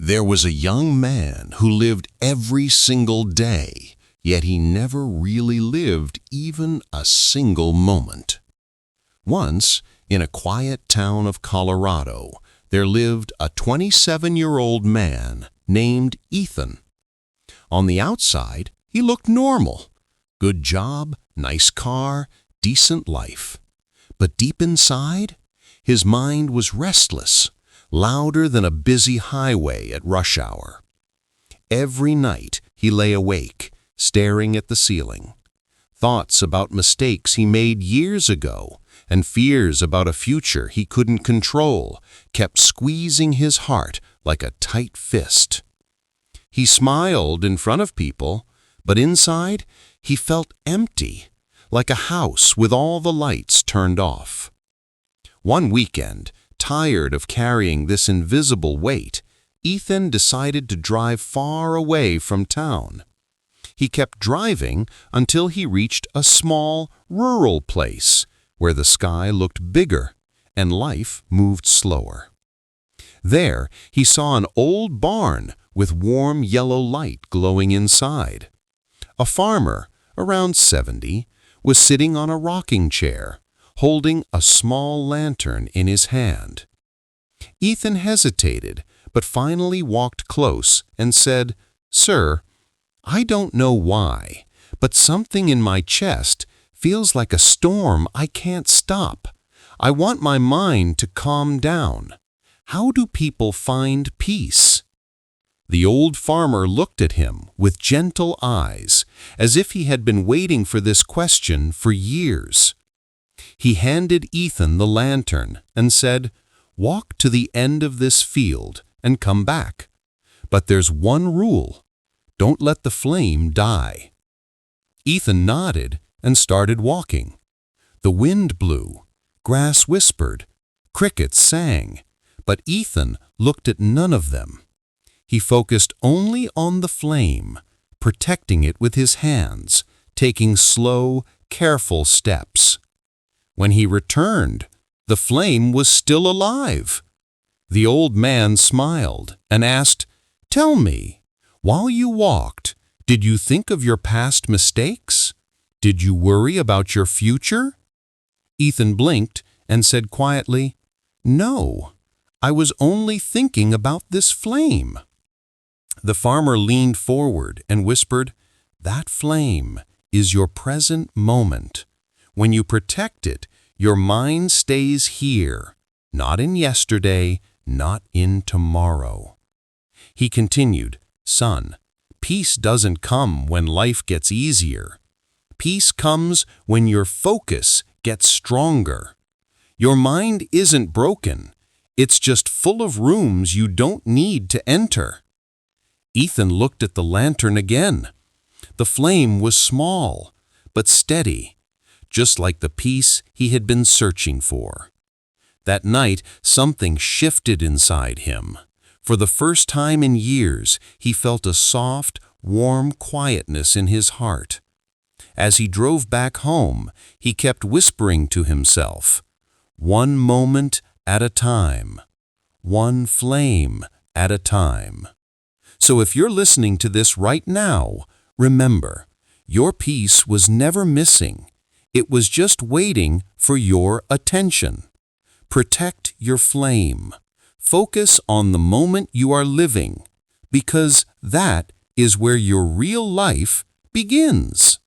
There was a young man who lived every single day, yet he never really lived even a single moment. Once, in a quiet town of Colorado, there lived a 27-year-old man named Ethan. On the outside, he looked normal. Good job, nice car, decent life. But deep inside, his mind was restless, louder than a busy highway at rush hour. Every night he lay awake, staring at the ceiling. Thoughts about mistakes he made years ago and fears about a future he couldn't control kept squeezing his heart like a tight fist. He smiled in front of people, but inside he felt empty, like a house with all the lights turned off. One weekend, tired of carrying this invisible weight, Ethan decided to drive far away from town. He kept driving until he reached a small, rural place where the sky looked bigger and life moved slower. There, he saw an old barn with warm yellow light glowing inside. A farmer, around 70, was sitting on a rocking chair, holding a small lantern in his hand. Ethan hesitated, but finally walked close and said, "Sir, I don't know why, but something in my chest feels like a storm I can't stop. I want my mind to calm down. How do people find peace?" The old farmer looked at him with gentle eyes, as if he had been waiting for this question for years. He handed Ethan the lantern and said, "Walk to the end of this field and come back. But there's one rule. Don't let the flame die." Ethan nodded and started walking. The wind blew, grass whispered, crickets sang, but Ethan looked at none of them. He focused only on the flame, protecting it with his hands, taking slow, careful steps. When he returned, the flame was still alive. The old man smiled and asked, "Tell me, while you walked, did you think of your past mistakes? Did you worry about your future?" Ethan blinked and said quietly, "No, I was only thinking about this flame." The farmer leaned forward and whispered, "That flame is your present moment. When you protect it, your mind stays here, not in yesterday, not in tomorrow." He continued, "Son, peace doesn't come when life gets easier. Peace comes when your focus gets stronger. Your mind isn't broken. It's just full of rooms you don't need to enter." Ethan looked at the lantern again. The flame was small, but steady, just like the peace he had been searching for. That night, something shifted inside him. For the first time in years, he felt a soft, warm quietness in his heart. As he drove back home, he kept whispering to himself, "One moment at a time, one flame at a time." So if you're listening to this right now, remember, your peace was never missing. It was just waiting for your attention. Protect your flame. Focus on the moment you are living, because that is where your real life begins.